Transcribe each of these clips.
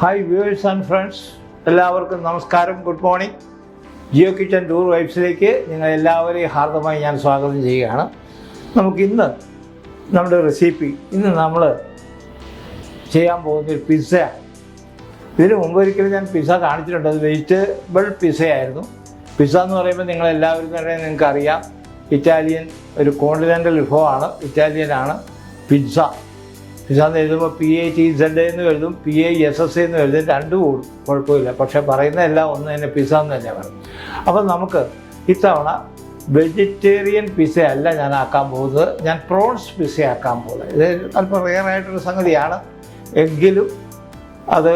Hi viewers and friends, എല്ലാവർക്കും നമസ്കാരം. Good morning. Jio kitchen tour വൈബ്സിലേക്ക് നിങ്ങളെല്ലാവരെയും ഹാർദമായി ഞാൻ സ്വാഗതം ചെയ്യുകയാണ്. നമുക്കിന്ന് നമ്മുടെ റെസിപ്പി നമ്മൾ ചെയ്യാൻ പോകുന്നൊരു പിസ്സയാണ്. ഇതിന് മുമ്പ് ഒരിക്കലും ഞാൻ പിസ്സ കാണിച്ചിട്ടുണ്ട്. അത് വെജിറ്റബിൾ പിസ്സയായിരുന്നു. പിസ്സ എന്ന് പറയുമ്പോൾ നിങ്ങളെല്ലാവരും തന്നെ നിങ്ങൾക്കറിയാം, ഇറ്റാലിയൻ ഒരു കോണ്ടിനെൻ്റൽ വിഭവമാണ്. ഇറ്റാലിയനാണ് പിസ്സ. പിസ്സ എന്ന് എഴുതുമ്പോൾ PATZ എന്ന് എഴുതും, PISSA എന്ന് എഴുതും, രണ്ടും കൂടും, കുഴപ്പമില്ല. പക്ഷേ പറയുന്നതെല്ലാം ഒന്ന് തന്നെ, പിസ്സ എന്ന് തന്നെ പറയും. അപ്പം നമുക്ക് ഇത്തവണ വെജിറ്റേറിയൻ പിസ്സയല്ല ഞാൻ ആക്കാൻ പോകുന്നത്, ഞാൻ പ്രോൺസ് പിസ്സ ആക്കാൻ പോകുന്നത്. ഇത് അല്പം റെയറായിട്ടൊരു സംഗതിയാണ്. എങ്കിലും അത്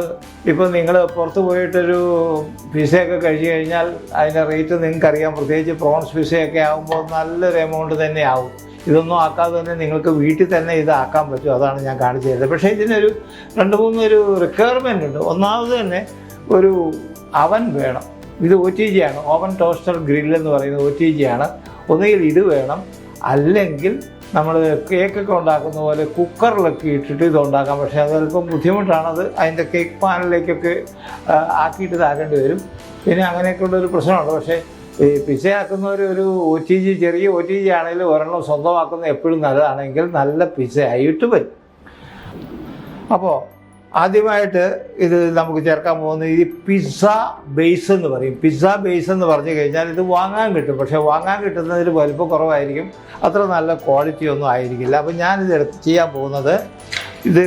ഇപ്പോൾ നിങ്ങൾ പുറത്ത് പോയിട്ടൊരു പിസ്സയൊക്കെ കഴിച്ചു കഴിഞ്ഞാൽ അതിൻ്റെ റേറ്റ് നിങ്ങൾക്കറിയാം. പ്രത്യേകിച്ച് പ്രോൺസ് പിസ്സയൊക്കെ ആകുമ്പോൾ നല്ലൊരു എമൗണ്ട് തന്നെ ആവും. ഇതൊന്നും ആക്കാതെ തന്നെ നിങ്ങൾക്ക് വീട്ടിൽ തന്നെ ഇത് ആക്കാൻ പറ്റും. അതാണ് ഞാൻ കാണിച്ചു തരുന്നത്. പക്ഷേ ഇതിനൊരു 2-3 റിക്വയർമെൻ്റ് ഉണ്ട്. ഒന്നാമത് തന്നെ ഒരു അവൻ വേണം. ഇത് OTG ആണ്, ഓവൻ ടോസ്റ്റർ ഗ്രിൽ എന്ന് പറയുന്നത് OTG ആണ്. ഒന്നുകിൽ ഇത് വേണം, അല്ലെങ്കിൽ നമ്മൾ കേക്കൊക്കെ ഉണ്ടാക്കുന്ന പോലെ കുക്കറിലൊക്കെ ഇട്ടിട്ട് ഇത് ഉണ്ടാക്കാം. പക്ഷേ അത് അല്പം ബുദ്ധിമുട്ടാണത്. അതിൻ്റെ കേക്ക് പാനിലേക്കൊക്കെ ആക്കിയിട്ട് ഇതാക്കേണ്ടി വരും. പിന്നെ അങ്ങനെയൊക്കെയുള്ളൊരു പ്രശ്നമുണ്ട്. പക്ഷേ ഈ പിസ്സയാക്കുന്നവർ ഒരു OTG, ചെറിയ OTG ആണെങ്കിലും ഒരെണ്ണം സ്വന്തമാക്കുന്നത് എപ്പോഴും നല്ലതാണെങ്കിൽ നല്ല പിസ്സയായിട്ട് വരും. അപ്പോൾ ആദ്യമായിട്ട് ഇത് നമുക്ക് ചേർക്കാൻ പോകുന്നത് ഈ പിസ്സ ബേസ് എന്ന് പറയും. പിസ്സ ബേസ് എന്ന് പറഞ്ഞു കഴിഞ്ഞാൽ ഇത് വാങ്ങാൻ കിട്ടും. പക്ഷേ വാങ്ങാൻ കിട്ടുന്നതിൽ വലിപ്പം കുറവായിരിക്കും, അത്ര നല്ല ക്വാളിറ്റി ഒന്നും ആയിരിക്കില്ല. അപ്പോൾ ഞാനിത് ചെയ്യാൻ പോകുന്നത് ഇത്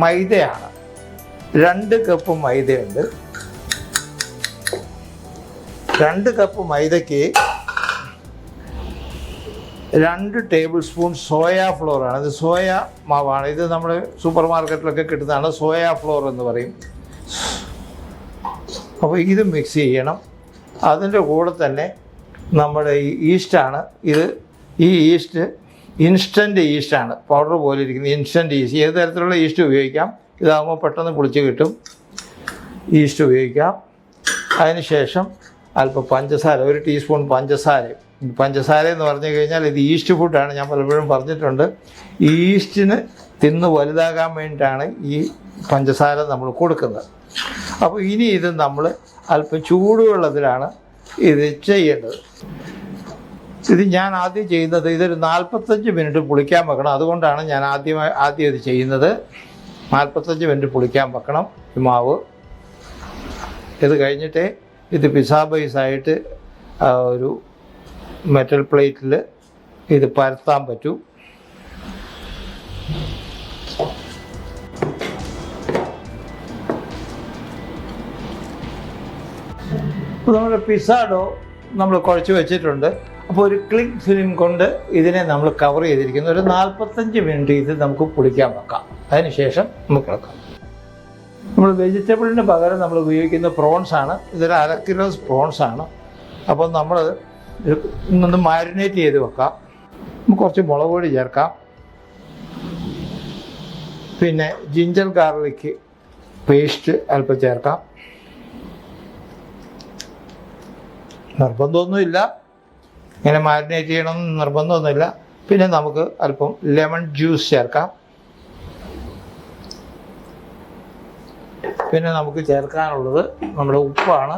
മൈദയാണ്. 2 കപ്പ് മൈദയുണ്ട്. 2 കപ്പ് മൈദയ്ക്ക് 2 ടേബിൾ സ്പൂൺ സോയാ ഫ്ലോറാണ്. ഇത് സോയ മാവാണ്. ഇത് നമ്മൾ സൂപ്പർ മാർക്കറ്റിലൊക്കെ കിട്ടുന്നതാണ്. സോയാ ഫ്ലോർ എന്ന് പറയും. അപ്പോൾ ഇത് മിക്സ് ചെയ്യണം. അതിൻ്റെ കൂടെ തന്നെ നമ്മുടെ ഈ ഈസ്റ്റാണ്. ഈ ഈസ്റ്റ് ഇൻസ്റ്റൻറ്റ് ഈസ്റ്റാണ്, പൗഡർ പോലെ ഇരിക്കുന്ന ഇൻസ്റ്റൻറ്റ് ഈസ്റ്റ്. ഏത് തരത്തിലുള്ള ഈസ്റ്റ് ഉപയോഗിക്കാം. ഇതാകുമ്പോൾ പെട്ടെന്ന് കുളിച്ച് കിട്ടും. ഈസ്റ്റ് ഉപയോഗിക്കാം. അതിന് ശേഷം അല്പം പഞ്ചസാര, 1 ടീസ്പൂൺ പഞ്ചസാര എന്ന് പറഞ്ഞു കഴിഞ്ഞാൽ ഇത് ഈസ്റ്റ് ഫുഡാണ്. ഞാൻ പലപ്പോഴും പറഞ്ഞിട്ടുണ്ട്. ഈസ്റ്റിന് തിന്ന് വലുതാകാൻ വേണ്ടിയിട്ടാണ് ഈ പഞ്ചസാര നമ്മൾ കൊടുക്കുന്നത്. അപ്പോൾ ഇനി ഇത് നമ്മൾ അല്പം ചൂടുവെള്ളത്തിലാണ് ഇത് ചെയ്യേണ്ടത്. ഇത് ഞാൻ ആദ്യം ചെയ്യുന്നത്, ഇതൊരു 45 മിനിറ്റ് പുളിക്കാൻ വെക്കണം. അതുകൊണ്ടാണ് ഞാൻ ആദ്യം ഇത് ചെയ്യുന്നത്. 45 മിനിറ്റ് പുളിക്കാൻ വെക്കണം ഈ മാവ്. ഇത് കഴിഞ്ഞിട്ട് ഇത് പിസ്സ ബേസായിട്ട് ഒരു മെറ്റൽ പ്ലേറ്റിൽ ഇത് പരത്താൻ പറ്റൂ. അപ്പോൾ നമ്മുടെ പിസ്സ ഡോ നമ്മൾ കുഴച്ച് വെച്ചിട്ടുണ്ട്. അപ്പോൾ ഒരു ക്ലിങ് ഫിലിം കൊണ്ട് ഇതിനെ നമ്മൾ കവർ ചെയ്തിരിക്കുന്നു. ഒരു 45 മിനിറ്റ് ഇത് നമുക്ക് പുളിക്കാൻ വെക്കാം. അതിന് ശേഷം നമുക്ക് വെക്കാം. നമ്മൾ വെജിറ്റബിളിന് പകരം നമ്മൾ ഉപയോഗിക്കുന്ന പ്രോൺസാണ്. ഇതൊരു 1/2 കിലോ പ്രോൺസാണ്. അപ്പോൾ നമ്മൾ ഇന്നൊന്ന് മാരിനേറ്റ് ചെയ്ത് വെക്കാം. നമുക്ക് കുറച്ച് മുളക് പൊടി ചേർക്കാം. പിന്നെ ജിഞ്ചർ ഗാർലിക് പേസ്റ്റ് അല്പം ചേർക്കാം. നിർബന്ധമൊന്നുമില്ല, ഇങ്ങനെ മാരിനേറ്റ് ചെയ്യണമെന്ന് നിർബന്ധമൊന്നുമില്ല. പിന്നെ നമുക്ക് അല്പം ലെമൺ ജ്യൂസ് ചേർക്കാം. പിന്നെ നമുക്ക് ചേർക്കാനുള്ളത് നമ്മുടെ ഉപ്പാണ്.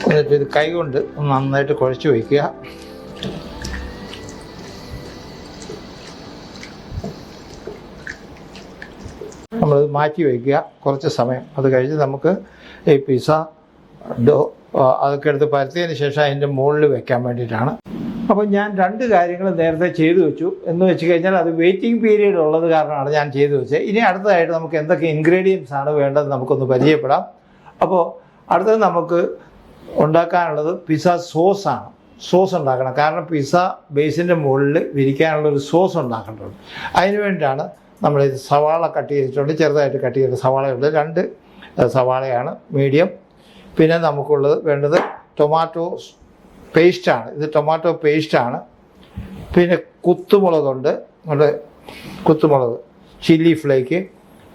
എന്നിട്ട് ഇത് കൈ കൊണ്ട് നന്നായിട്ട് കുഴച്ച് വയ്ക്കുക. നമ്മളിത് മാറ്റി വയ്ക്കുക കുറച്ച് സമയം. അത് കഴിഞ്ഞ് നമുക്ക് ഈ പിസ്സ ഡോ അതൊക്കെ എടുത്ത് പരത്തിയതിന് ശേഷം അതിൻ്റെ മുകളിൽ വെക്കാൻ വേണ്ടിയിട്ടാണ്. അപ്പോൾ ഞാൻ 2 കാര്യങ്ങൾ നേരത്തെ ചെയ്തു വെച്ചു. എന്ന് വെച്ച് കഴിഞ്ഞാൽ അത് വെയിറ്റിംഗ് പീരീഡ് ഉള്ളത് കാരണമാണ് ഞാൻ ചെയ്തു വെച്ചത്. ഇനി അടുത്തതായിട്ട് നമുക്ക് എന്തൊക്കെ ഇൻഗ്രീഡിയൻസ് ആണ് വേണ്ടത് നമുക്കൊന്ന് പരിചയപ്പെടാം. അപ്പോൾ അടുത്തത് നമുക്ക് ഉണ്ടാക്കാനുള്ളത് പിസ്സ സോസാണ്. സോസ് ഉണ്ടാക്കണം. കാരണം പിസ്സ ബേസിൻ്റെ മുകളിൽ വിരിക്കാനുള്ളൊരു സോസ് ഉണ്ടാക്കേണ്ടതുണ്ട്. അതിന് വേണ്ടിയിട്ടാണ് നമ്മളിത് സവാള കട്ട് ചെയ്തിട്ടുണ്ട്. ചെറുതായിട്ട് കട്ട് ചെയ്ത സവാളയുണ്ട്. 2 സവാളയാണ്, മീഡിയം. പിന്നെ നമുക്കുള്ളത് വേണ്ടത് ടൊമാറ്റോ പേസ്റ്റാണ്. ഇത് ടൊമാറ്റോ പേസ്റ്റാണ്. പിന്നെ കുത്തുമുളകുണ്ട്, നമ്മുടെ കുത്തുമുളക്, ചില്ലി ഫ്ലേക്ക്.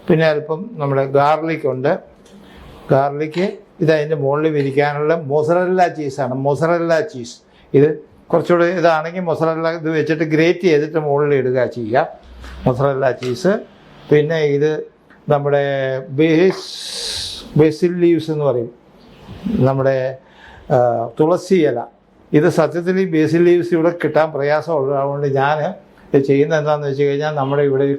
പിന്നെ അല്പം നമ്മുടെ ഗാർലിക് ഉണ്ട്. ഗാർലിക്ക് ഇതതിൻ്റെ മുകളിൽ വിരിക്കാനുള്ള മൊസറല്ല ചീസാണ്. മൊസറല്ല ചീസ് ഇത് കുറച്ചുകൂടി ഇതാണെങ്കിൽ മൊസറല്ല ഇത് വെച്ചിട്ട് ഗ്രേറ്റ് ചെയ്തിട്ട് മുകളിൽ ഇടുക ചെയ്യുക, മൊസറല്ല ചീസ്. പിന്നെ ഇത് നമ്മുടെ ബേസിൽ ലീവ്സ് എന്ന് പറയും, നമ്മുടെ തുളസി ഇല. ഇത് സത്യത്തിൽ ഈ ബേസിൽ ലീവ്സ് ഇവിടെ കിട്ടാൻ പ്രയാസമുള്ളത്. അതുകൊണ്ട് ഞാൻ ചെയ്യുന്നത് എന്താണെന്ന് വെച്ച് കഴിഞ്ഞാൽ, നമ്മുടെ ഇവിടെ ഒരു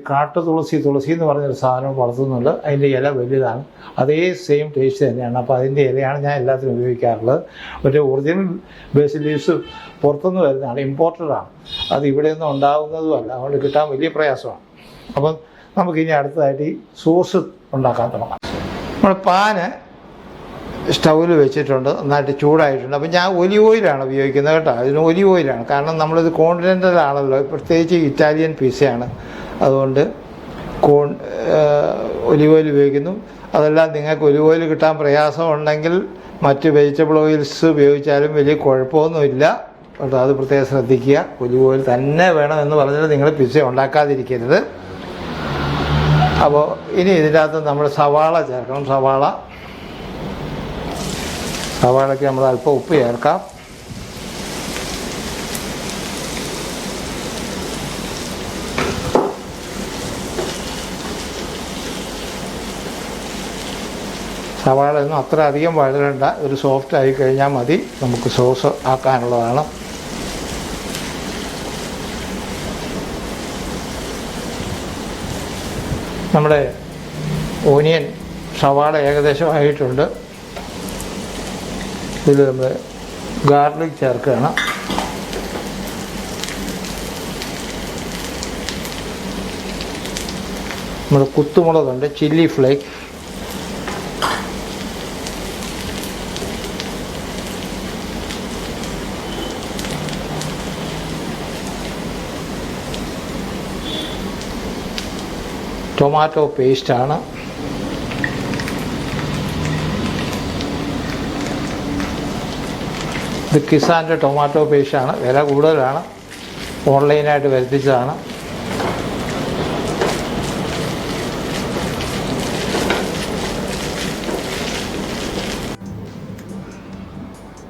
തുളസി എന്ന് പറഞ്ഞൊരു സാധനം വളർത്തുന്നുണ്ട്. അതിൻ്റെ ഇല വലുതാണ്, അതേ സെയിം ടേസ്റ്റ് തന്നെയാണ്. അപ്പോൾ അതിൻ്റെ ഇലയാണ് ഞാൻ എല്ലാത്തിനും ഉപയോഗിക്കാറുള്ളത്. ഒരു ഒറിജിനൽ ബേസിൽ ലീവ്സ് പുറത്തുനിന്ന് വരുന്നതാണ്, ഇമ്പോർട്ടഡാണ്. അത് ഇവിടെ നിന്ന് ഉണ്ടാകുന്നതുമല്ല, അതുകൊണ്ട് കിട്ടാൻ വലിയ പ്രയാസമാണ്. അപ്പം നമുക്കിനി അടുത്തതായിട്ട് ഈ സോസ് ഉണ്ടാക്കാൻ തുടങ്ങാം. നമ്മൾ പാന് സ്റ്റൗവിൽ വെച്ചിട്ടുണ്ട്, നന്നായിട്ട് ചൂടായിട്ടുണ്ട്. അപ്പം ഞാൻ ഒലിവ് ഓയിലാണ് ഉപയോഗിക്കുന്നത് കേട്ടോ. അതിന് ഒലിവ് ഓയിലാണ്, കാരണം നമ്മളിത് കോണ്ടിനെൻ്റലാണല്ലോ, പ്രത്യേകിച്ച് ഇറ്റാലിയൻ പിസയാണ്. അതുകൊണ്ട് ഒലിവ് ഓയിൽ ഉപയോഗിക്കുന്നു. അതെല്ലാം നിങ്ങൾക്ക് ഒലിവ് ഓയിൽ കിട്ടാൻ പ്രയാസമുണ്ടെങ്കിൽ മറ്റ് വെജിറ്റബിൾ ഓയിൽസ് ഉപയോഗിച്ചാലും വലിയ കുഴപ്പമൊന്നുമില്ല കേട്ടോ. അത് പ്രത്യേകം ശ്രദ്ധിക്കുക. ഒലിവ് ഓയിൽ തന്നെ വേണം എന്ന് പറഞ്ഞാൽ നിങ്ങൾ പിസ ഉണ്ടാക്കാതിരിക്കരുത്. അപ്പോൾ ഇനി ഇതിൻ്റെ അകത്ത് നമ്മൾ സവാള ചേർക്കണം. സവാളയ്ക്ക് നമ്മൾ അല്പം ഉപ്പ് ചേർക്കാം. സവാള ഒന്നും അത്ര അധികം വഴലണ്ട, ഒരു സോഫ്റ്റ് ആയി കഴിഞ്ഞാൽ മതി. നമുക്ക് സോസ് ആക്കാനുള്ളതാണ്. നമ്മുടെ ഓനിയൻ സവാള ഏകദേശം ആയിട്ടുണ്ട്. ഇതിൽ നമ്മൾ ഗാർലിക് ചേർക്കുകയാണ്. നമ്മൾ കുത്തുമുളകുണ്ട്, ചില്ലി ഫ്ലേക്ക്, ടൊമാറ്റോ പേസ്റ്റാണ്, ഇത് കിസാൻ്റെ ടൊമാറ്റോ പേസ്റ്റാണ്. വില കൂടുതലാണ്, ഓൺലൈനായിട്ട് വരുത്തിച്ചതാണ്.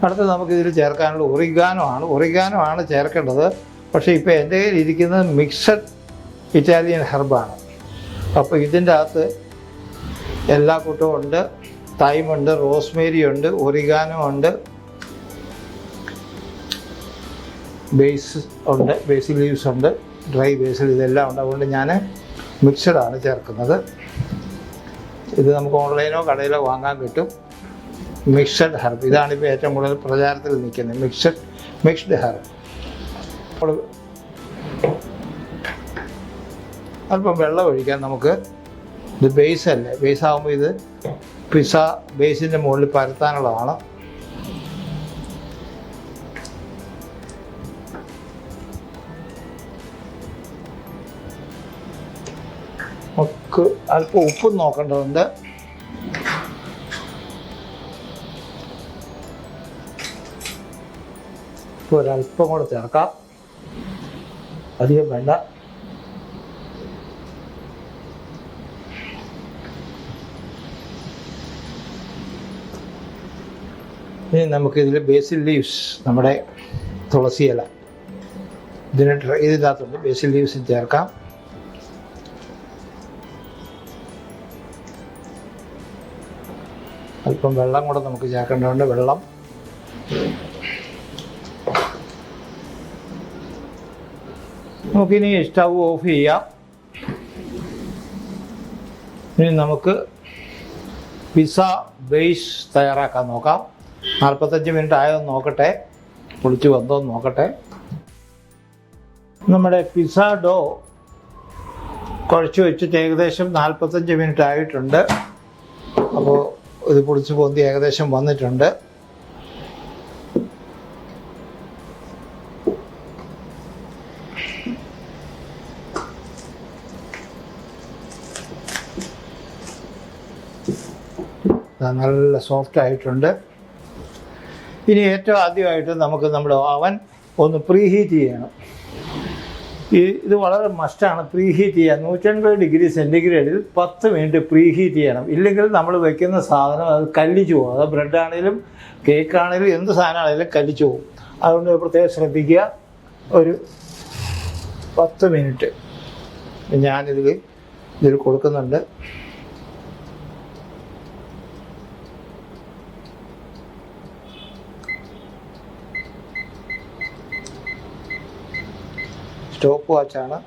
അടുത്ത് നമുക്കിതിൽ ചേർക്കാനുള്ള ഒറിഗാനോ ആണ് ചേർക്കേണ്ടത്. പക്ഷേ ഇപ്പോൾ എൻ്റെ കയ്യിൽ ഇരിക്കുന്നത് മിക്സഡ് ഇറ്റാലിയൻ ഹെർബാണ്. അപ്പോൾ ഇതിൻ്റെ അകത്ത് എല്ലാ കൂട്ടവും ഉണ്ട്. തൈമുണ്ട്, റോസ്മേരി ഉണ്ട്, ഒറിഗാനോ ഉണ്ട്, ബേസിൽ ലീവ്സ് ഉണ്ട്, ഡ്രൈ ബേസിൽ, ഇതെല്ലാം ഉണ്ട്. അതുകൊണ്ട് ഞാൻ മിക്സഡാണ് ചേർക്കുന്നത്. ഇത് നമുക്ക് ഓൺലൈനോ കടയിലോ വാങ്ങാൻ കിട്ടും. മിക്സഡ് ഹെർബ്, ഇതാണിപ്പോൾ ഏറ്റവും കൂടുതൽ പ്രചാരത്തിൽ നിൽക്കുന്നത്, മിക്സ്ഡ് ഹെർബ്. അല്പം വെള്ളം ഒഴിക്കാം നമുക്ക്. ഇത് ബേസല്ലേ, ബേസാകുമ്പോൾ ഇത് പിസ്സ ബേസിൻ്റെ മുകളിൽ പരത്താനുള്ളതാണ്. നമുക്ക് അല്പം ഉപ്പും നോക്കേണ്ടതുണ്ട്. ഇപ്പോൾ ഒരല്പം കൂടെ ചേർക്കാം, അധികം വേണ്ട. ഇനി നമുക്കിതിൽ ബേസിൽ ലീവ്സ്, നമ്മുടെ തുളസി ഇല, ഇതിനകത്തുണ്ട്, ബേസിൽ ലീവ്സും ചേർക്കാം. അല്പം വെള്ളം കൂടെ നമുക്ക് ചേർക്കേണ്ടതുണ്ട്. വെള്ളം നമുക്കിനി സ്റ്റൗ ഓഫ് ചെയ്യാം. ഇനി നമുക്ക് പിസ്സ ബേസ് തയ്യാറാക്കാൻ നോക്കാം. 45 മിനിറ്റ് ആയതെന്ന് നോക്കട്ടെ, പൊളിച്ച് വന്നോന്ന് നോക്കട്ടെ. നമ്മുടെ പിസ്സ ഡോ കുഴച്ച് വെച്ചിട്ട് ഏകദേശം 45 മിനിറ്റ് ആയിട്ടുണ്ട്. അപ്പോൾ ഇത് പൊളിച്ച് പൊന്തി ഏകദേശം വന്നിട്ടുണ്ട്. നല്ല സോഫ്റ്റ് ആയിട്ടുണ്ട്. ഇനി ഏറ്റവും ആദ്യമായിട്ട് നമുക്ക് നമ്മുടെ അവൻ ഒന്ന് പ്രീഹീറ്റ് ചെയ്യണം. ഇത് വളരെ മസ്റ്റാണ്, പ്രീഹീറ്റ് ചെയ്യാൻ. 180 ഡിഗ്രി സെൻറ്റിഗ്രേഡിൽ 10 മിനിറ്റ് പ്രീഹീറ്റ് ചെയ്യണം. ഇല്ലെങ്കിൽ നമ്മൾ വെക്കുന്ന സാധനം അത് കല്ലിച്ചു പോകും. അത് ബ്രെഡാണേലും കേക്കാണേലും എന്ത് സാധനമാണേലും കല്ലിച്ചു പോകും. അതുകൊണ്ട് പ്രത്യേകം ശ്രദ്ധിക്കുക. ഒരു 10 മിനിറ്റ് ഇതിൽ കൊടുക്കുന്നുണ്ട്. സ്റ്റോപ്പ് വാച്ചാണ്.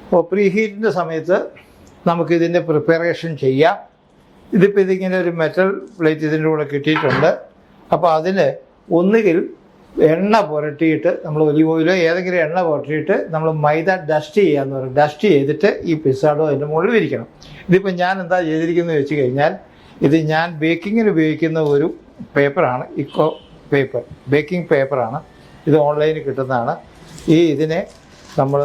അപ്പോൾ പ്രീ ഹീറ്റിൻ്റെ സമയത്ത് നമുക്കിതിൻ്റെ പ്രിപ്പറേഷൻ ചെയ്യാം. ഇതിങ്ങനെ ഒരു മെറ്റൽ പ്ലേറ്റ് ഇതിൻ്റെ കൂടെ കിട്ടിയിട്ടുണ്ട്. അപ്പോൾ അതിന് ഒന്നുകിൽ എണ്ണ പുരട്ടിയിട്ട്, നമ്മൾ ഒലിവ് ഓയിലോ ഏതെങ്കിലും എണ്ണ പുരട്ടിയിട്ട് നമ്മൾ മൈദ ഡസ്റ്റ് ചെയ്യാമെന്ന് പറയും. ഡസ്റ്റ് ചെയ്തിട്ട് ഈ പിസ്സാഡോ അതിൻ്റെ മുകളിൽ വിരിക്കണം. ഇതിപ്പോൾ ഞാൻ എന്താ ചെയ്തിരിക്കുന്നത് വെച്ച് കഴിഞ്ഞാൽ, ഇത് ഞാൻ ബേക്കിങ്ങിന് ഉപയോഗിക്കുന്ന ഒരു പേപ്പറാണ്, ഇക്കോ പേപ്പർ, ബേക്കിംഗ് പേപ്പറാണ്. ഇത് ഓൺലൈനിൽ കിട്ടുന്നതാണ്. ഇതിനെ നമ്മൾ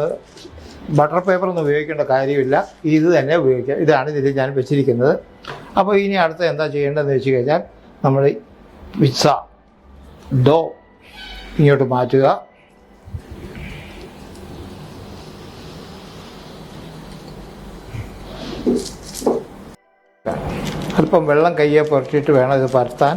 ബട്ടർ പേപ്പറൊന്നും ഉപയോഗിക്കേണ്ട കാര്യമില്ല, ഇത് തന്നെ ഉപയോഗിക്കാം. ഇതാണ് ഇതിൽ ഞാൻ വെച്ചിരിക്കുന്നത്. അപ്പോൾ ഇനി അടുത്ത എന്താ ചെയ്യേണ്ടതെന്ന് വെച്ച് കഴിഞ്ഞാൽ, നമ്മൾ പിസ്സ ഡോ ഇങ്ങോട്ട് മാറ്റുക. അല്പം വെള്ളം കയ്യെ പുരട്ടിയിട്ട് വേണം ഇത് പരത്താൻ.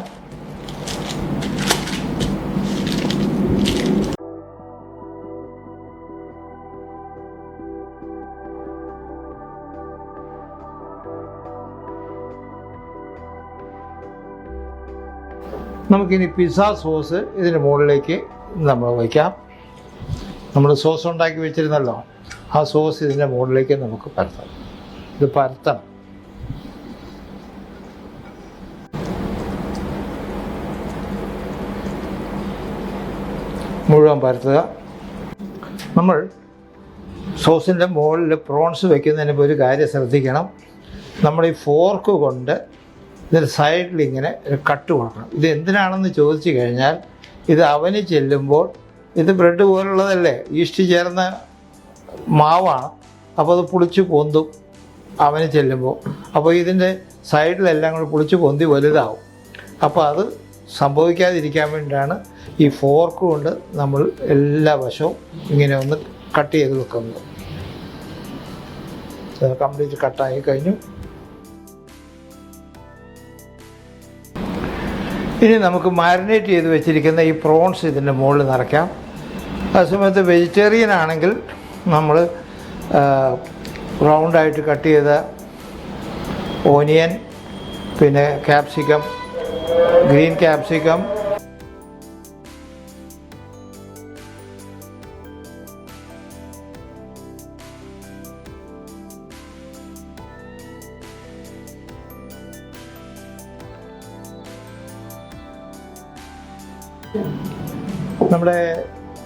നമുക്കിനി പിസ്സ സോസ് ഇതിൻ്റെ മുകളിലേക്ക് നമ്മൾ വയ്ക്കാം. നമ്മൾ സോസ് ഉണ്ടാക്കി വെച്ചിരുന്നല്ലോ, ആ സോസ് ഇതിൻ്റെ മുകളിലേക്ക് നമുക്ക് പരത്താം. ഇത് പരത്തണം. മുഴുവൻ പരത്തുക. നമ്മൾ സോസിൻ്റെ മുകളിൽ പ്രോൺസ് വയ്ക്കുന്നതിന് ഒരു കാര്യം ശ്രദ്ധിക്കണം. നമ്മൾ ഈ ഫോർക്ക് കൊണ്ട് ഇതിന് സൈഡിൽ ഇങ്ങനെ ഒരു കട്ട് കൊടുക്കണം. ഇത് എന്തിനാണെന്ന് ചോദിച്ചു കഴിഞ്ഞാൽ, ഇത് അവന് ചെല്ലുമ്പോൾ, ഇത് ബ്രെഡ് പോലുള്ളതല്ലേ, ഈസ്റ്റ് ചേർന്ന മാവാണ്. അപ്പോൾ അത് പുളിച്ച് പൊന്തും അവന് ചെല്ലുമ്പോൾ. അപ്പോൾ ഇതിൻ്റെ സൈഡിലെല്ലാം കൂടി പുളിച്ച് പൊന്തി വലുതാവും. അപ്പോൾ അത് സംഭവിക്കാതിരിക്കാൻ വേണ്ടിയാണ് ഈ ഫോർക്ക് കൊണ്ട് നമ്മൾ എല്ലാ വശവും ഇങ്ങനെ ഒന്ന് കട്ട് ചെയ്ത് വെക്കുന്നത്. കംപ്ലീറ്റ് കട്ടായി കഴിഞ്ഞു. ഇനി നമുക്ക് മാരിനേറ്റ് ചെയ്ത് വെച്ചിരിക്കുന്ന ഈ പ്രോൺസ് ഇതിൻ്റെ മുകളിൽ നിറയ്ക്കാം. അതേസമയത്ത് വെജിറ്റേറിയൻ ആണെങ്കിൽ നമ്മൾ റൗണ്ടായിട്ട് കട്ട് ചെയ്ത ഓനിയൻ, പിന്നെ ക്യാപ്സിക്കം, ഗ്രീൻ ക്യാപ്സിക്കം, നമ്മുടെ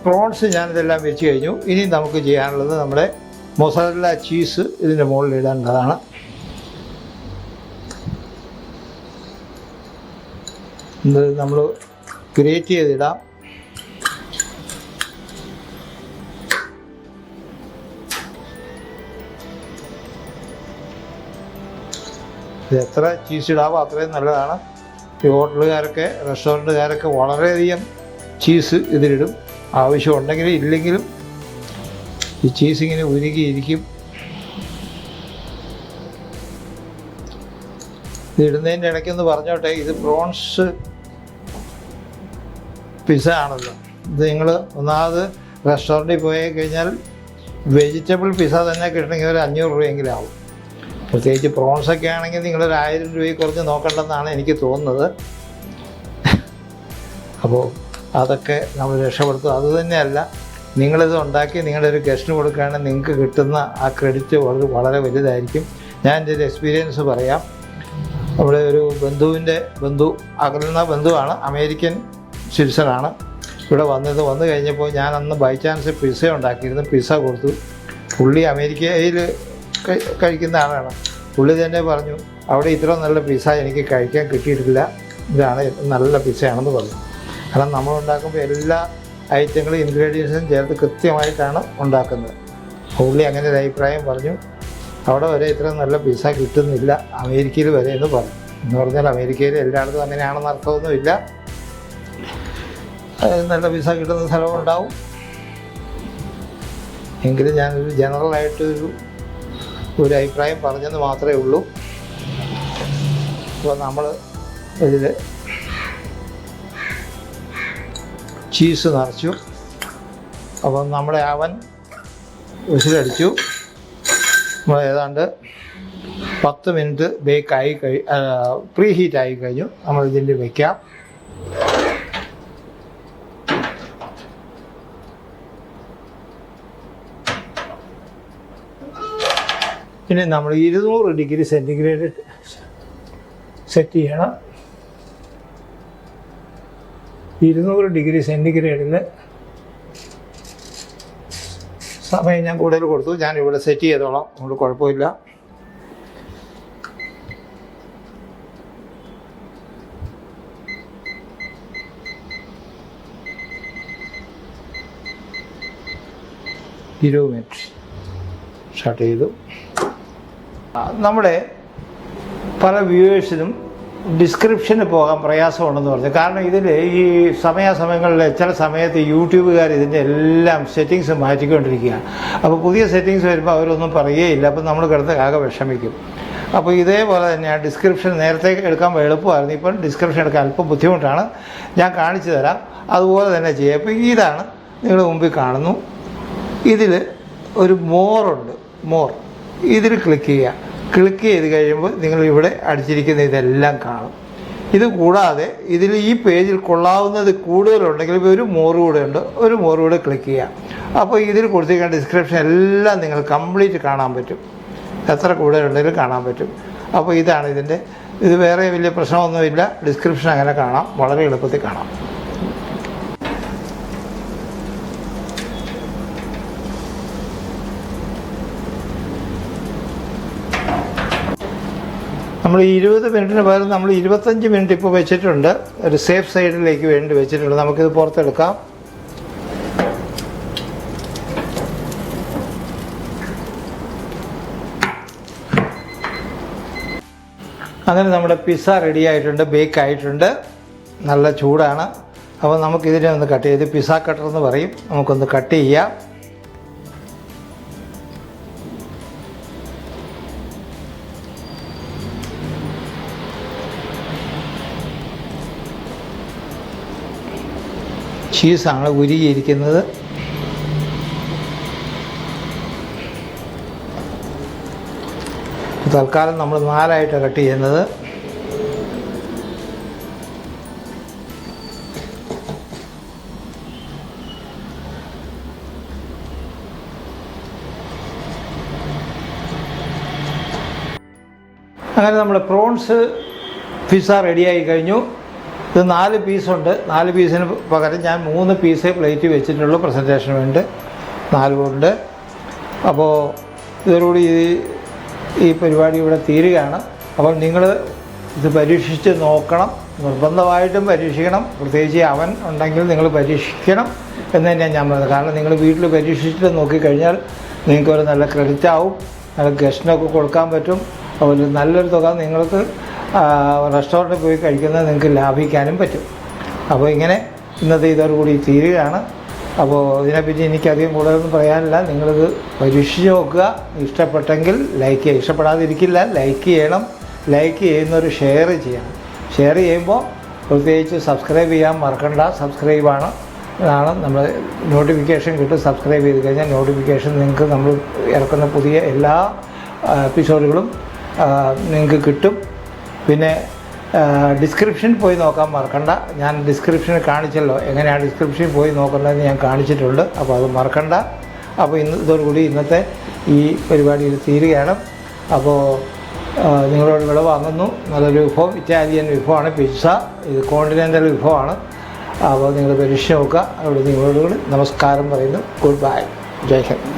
പ്രോൺസ് ഞാനിതെല്ലാം വെച്ച് കഴിഞ്ഞു. ഇനി നമുക്ക് ചെയ്യാനുള്ളത് നമ്മുടെ മൊസറല്ല ചീസ് ഇതിൻ്റെ മുകളിൽ ഇടേണ്ടതാണ്. ഇത് നമ്മൾ ഗ്രേറ്റ് ചെയ്തിടാം. ഇത് എത്ര ചീസ് ഇടാവോ അത്രയും നല്ലതാണ്. ഈ ഹോട്ടലുകാരൊക്കെ റെസ്റ്റോറൻറ്റുകാരൊക്കെ വളരെയധികം ചീസ് ഇതിലിടും. ആവശ്യമുണ്ടെങ്കിലും ഇല്ലെങ്കിലും ഈ ചീസ് ഇങ്ങനെ ഉരുകിയിരിക്കും. ഇതിടുന്നതിൻ്റെ ഇടയ്ക്കൊന്ന് പറഞ്ഞോട്ടെ, ഇത് പ്രോൺസ് പിസ്സ ആണല്ലോ. ഇത് നിങ്ങൾ ഒന്നാമത് റെസ്റ്റോറൻറ്റിൽ പോയി കഴിഞ്ഞാൽ വെജിറ്റബിൾ പിസ്സ തന്നെ കിട്ടണമെങ്കിൽ ഒരു 500 രൂപയെങ്കിലും ആവും. പ്രത്യേകിച്ച് പ്രോൺസൊക്കെ ആണെങ്കിൽ നിങ്ങളൊരു 1000 രൂപയിൽ കുറച്ച് നോക്കേണ്ടെന്നാണ് എനിക്ക് തോന്നുന്നത്. അപ്പോൾ അതൊക്കെ നമ്മൾ രക്ഷപ്പെടുത്തും. അതുതന്നെയല്ല, നിങ്ങളിത് ഉണ്ടാക്കി നിങ്ങളുടെ ഒരു ഗസ്റ്റിന് കൊടുക്കുകയാണെങ്കിൽ നിങ്ങൾക്ക് കിട്ടുന്ന ആ ക്രെഡിറ്റ് വളരെ വലുതായിരിക്കും. ഞാൻ എൻ്റെ ഒരു എക്സ്പീരിയൻസ് പറയാം. നമ്മുടെ ഒരു അകലുന്ന ബന്ധുവാണ്, അമേരിക്കൻ സിറ്റിസനാണ്. ഇവിടെ വന്നു കഴിഞ്ഞപ്പോൾ ഞാൻ അന്ന് ബൈ ചാൻസ് പിസ്സ ഉണ്ടാക്കിയിരുന്നു. പിസ്സ കൊടുത്തു. പുള്ളി അമേരിക്കയിൽ കഴിക്കുന്ന ആളാണ്. പുള്ളി തന്നെ പറഞ്ഞു, അവിടെ ഇത്ര നല്ല പിസ്സ എനിക്ക് കഴിക്കാൻ കിട്ടിയിട്ടില്ല, ഇതാണ് നല്ല പിസ്സയാണെന്ന് പറഞ്ഞു. കാരണം നമ്മളുണ്ടാക്കുമ്പോൾ എല്ലാ ഐറ്റങ്ങളും ഇൻഗ്രീഡിയൻസും ചേർത്ത് കൃത്യമായിട്ടാണ് ഉണ്ടാക്കുന്നത്. പുള്ളി അങ്ങനെ ഒരു അഭിപ്രായം പറഞ്ഞു. അവിടെ വരെ ഇത്ര നല്ല പിസ്സ കിട്ടുന്നില്ല അമേരിക്കയിൽ വരെ എന്ന് പറഞ്ഞു. എന്ന് പറഞ്ഞാൽ അമേരിക്കയിൽ എല്ലായിടത്തും അങ്ങനെയാണെന്ന് അർത്ഥമൊന്നുമില്ല. നല്ല പിസ്സ കിട്ടുന്ന സ്ഥലമുണ്ടാവും. എങ്കിലും ഞാനൊരു ജനറലായിട്ടൊരു അഭിപ്രായം പറഞ്ഞെന്ന് മാത്രമേ ഉള്ളൂ. അപ്പോൾ നമ്മൾ ഇതിൽ ചീസ് നിറച്ചു. അപ്പം നമ്മുടെ അവൻ വിസിലടിച്ചു. നമ്മൾ ഏതാണ്ട് 10 മിനിറ്റ് ബേക്കായി പ്രീ ഹീറ്റായി കഴിഞ്ഞു. നമ്മൾ ഇതിൻ്റെ വയ്ക്കാം. പിന്നെ നമ്മൾ 200 ഡിഗ്രി സെൻറ്റിഗ്രേഡ് സെറ്റ് ചെയ്യണം. 200 ഡിഗ്രി സെൻറ്റിഗ്രേഡിൽ സമയം ഞാൻ കൂടുതൽ കൊടുത്തു. ഞാനിവിടെ സെറ്റ് ചെയ്തോളാം, അതുകൊണ്ട് കുഴപ്പമില്ല. മിനിറ്റ് സ്റ്റാർട്ട് ചെയ്തു. നമ്മുടെ പല വ്യൂവേഴ്സിനും ഡിസ്ക്രിപ്ഷന് പോകാൻ പ്രയാസമുണ്ടെന്ന് പറഞ്ഞു. കാരണം ഇതിൽ ഈ സമയാസമയങ്ങളിൽ ചില സമയത്ത് യൂട്യൂബുകാർ ഇതിൻ്റെ എല്ലാം സെറ്റിങ്സ് മാറ്റിക്കൊണ്ടിരിക്കുകയാണ്. അപ്പോൾ പുതിയ സെറ്റിങ്സ് വരുമ്പോൾ അവരൊന്നും പറയുകയില്ല. അപ്പോൾ നമ്മൾ കിടന്ന് ആകെ വിഷമിക്കും. അപ്പോൾ ഇതേപോലെ തന്നെയാണ് ഡിസ്ക്രിപ്ഷൻ. നേരത്തെ എടുക്കാൻ എളുപ്പമായിരുന്നു, ഇപ്പം ഡിസ്ക്രിപ്ഷൻ എടുക്കാൻ അല്പം ബുദ്ധിമുട്ടാണ്. ഞാൻ കാണിച്ചു തരാം, അതുപോലെ തന്നെ ചെയ്യാം. അപ്പോൾ ഇതാണ് നിങ്ങൾ മുമ്പിൽ കാണുന്നു. ഇതിൽ ഒരു മോറുണ്ട്, മോർ. ഇതിൽ ക്ലിക്ക് ചെയ്യുക. ക്ലിക്ക് ചെയ്ത് കഴിയുമ്പോൾ നിങ്ങളിവിടെ അടിച്ചിരിക്കുന്ന ഇതെല്ലാം കാണും. ഇത് കൂടാതെ ഇതിൽ ഈ പേജിൽ കൊള്ളാവുന്നത് കൂടുതലുണ്ടെങ്കിൽ ഒരു മോറ് കൂടെ ഉണ്ട്, ഒരു മോറ് കൂടെ ക്ലിക്ക് ചെയ്യാം. അപ്പോൾ ഇതിൽ കൊടുത്തിരിക്കുന്ന ഡിസ്ക്രിപ്ഷൻ എല്ലാം നിങ്ങൾ കംപ്ലീറ്റ് കാണാൻ പറ്റും. എത്ര കൂടുതലുണ്ടെങ്കിലും കാണാൻ പറ്റും. അപ്പോൾ ഇതാണ് ഇതിൻ്റെ. ഇത് വേറെ വലിയ പ്രശ്നമൊന്നുമില്ല. ഡിസ്ക്രിപ്ഷൻ അങ്ങനെ കാണാം, വളരെ എളുപ്പത്തിൽ കാണാം. നമ്മൾ 20 മിനിറ്റിന് പകരം നമ്മൾ 25 മിനിറ്റ് ഇപ്പോൾ വെച്ചിട്ടുണ്ട്. ഒരു സേഫ് സൈഡിലേക്ക് വേണ്ടി വെച്ചിട്ടുണ്ട്. നമുക്കിത് പുറത്തെടുക്കാം. അങ്ങനെ നമ്മുടെ പിസ്സ റെഡി ആയിട്ടുണ്ട്, ബേക്ക് ആയിട്ടുണ്ട്. നല്ല ചൂടാണ്. അപ്പോൾ നമുക്കിതിനെ ഒന്ന് കട്ട് ചെയ്ത്, പിസ്സ കട്ടർ എന്ന് പറയും, നമുക്കൊന്ന് കട്ട് ചെയ്യാം. ചീസാണ് ഉരുകിയിരിക്കുന്നത്. തൽക്കാലം നമ്മൾ 4ആയിട്ടാണ് കട്ട് ചെയ്യുന്നത്. അങ്ങനെ നമ്മുടെ പ്രോൺസ് പിസ്സ റെഡിയായി കഴിഞ്ഞു. ഇത് 4 പീസുണ്ട്. 4 പീസിന് പകരം ഞാൻ 3 പീസേ പ്ലേറ്റ് വെച്ചിട്ടുള്ളൂ. പ്രസൻറ്റേഷന് വേണ്ടി 4 ഉണ്ട്. അപ്പോൾ ഇതോടുകൂടി ഈ പരിപാടി ഇവിടെ തീരുകയാണ്. അപ്പോൾ നിങ്ങൾ ഇത് പരീക്ഷിച്ച് നോക്കണം, നിർബന്ധമായിട്ടും പരീക്ഷിക്കണം. പ്രത്യേകിച്ച് അവൻ ഉണ്ടെങ്കിൽ നിങ്ങൾ പരീക്ഷിക്കണം എന്ന് തന്നെയാണ് ഞാൻ പറയുന്നത്. കാരണം നിങ്ങൾ വീട്ടിൽ പരീക്ഷിച്ചിട്ട് നോക്കിക്കഴിഞ്ഞാൽ നിങ്ങൾക്കൊരു നല്ല ക്രെഡിറ്റ് ആവും, നല്ല ഗസ്റ്റിനൊക്കെ കൊടുക്കാൻ പറ്റും. അതുപോലെ നല്ലൊരു തുക നിങ്ങൾക്ക് റെസ്റ്റോറൻറ്റിൽ പോയി കഴിക്കുന്നത് നിങ്ങൾക്ക് ലാഭിക്കാനും പറ്റും. അപ്പോൾ ഇങ്ങനെ ഇന്നത്തെ ഇതോടുകൂടി തീരുകയാണ്. അപ്പോൾ ഇതിനെപ്പറ്റി എനിക്കധികം കൂടുതലൊന്നും പറയാനില്ല. നിങ്ങളിത് പരീക്ഷിച്ച് നോക്കുക. ഇഷ്ടപ്പെട്ടെങ്കിൽ ലൈക്ക് ചെയ്യുക, ഇഷ്ടപ്പെടാതിരിക്കില്ല, ലൈക്ക് ചെയ്യണം. ലൈക്ക് ചെയ്യുന്നവർ ഷെയർ ചെയ്യണം. ഷെയർ ചെയ്യുമ്പോൾ പ്രത്യേകിച്ച് സബ്സ്ക്രൈബ് ചെയ്യാൻ മറക്കണ്ട. സബ്സ്ക്രൈബാണ് നമ്മൾ നോട്ടിഫിക്കേഷൻ കിട്ടും. സബ്സ്ക്രൈബ് ചെയ്ത് കഴിഞ്ഞാൽ നോട്ടിഫിക്കേഷൻ നിങ്ങൾക്ക് നമ്മൾ ഇറക്കുന്ന പുതിയ എല്ലാ എപ്പിസോഡുകളും നിങ്ങൾക്ക് കിട്ടും. പിന്നെ ഡിസ്ക്രിപ്ഷനിൽ പോയി നോക്കാൻ മറക്കണ്ട. ഞാൻ ഡിസ്ക്രിപ്ഷനിൽ കാണിച്ചല്ലോ, എങ്ങനെയാണ് ഡിസ്ക്രിപ്ഷനിൽ പോയി നോക്കേണ്ടതെന്ന് ഞാൻ കാണിച്ചിട്ടുണ്ട്. അപ്പോൾ അത് മറക്കണ്ട. അപ്പോൾ ഇതോടുകൂടി ഇന്നത്തെ ഈ പരിപാടിയിൽ തീരുകയാണ്. അപ്പോൾ നിങ്ങളോട് വിള വാങ്ങുന്നു. നല്ലൊരു വിഭവം, ഇറ്റാലിയൻ വിഭവമാണ് പിസ്സ. ഇത് കോണ്ടിനെൻ്റൽ വിഭവമാണ്. അപ്പോൾ നിങ്ങൾ പരീക്ഷിച്ച് നോക്കുക. അവിടെ നിങ്ങളോട് നമസ്കാരം പറയുന്നു. ഗുഡ് ബൈ, ജയ് ഹിന്ദ്.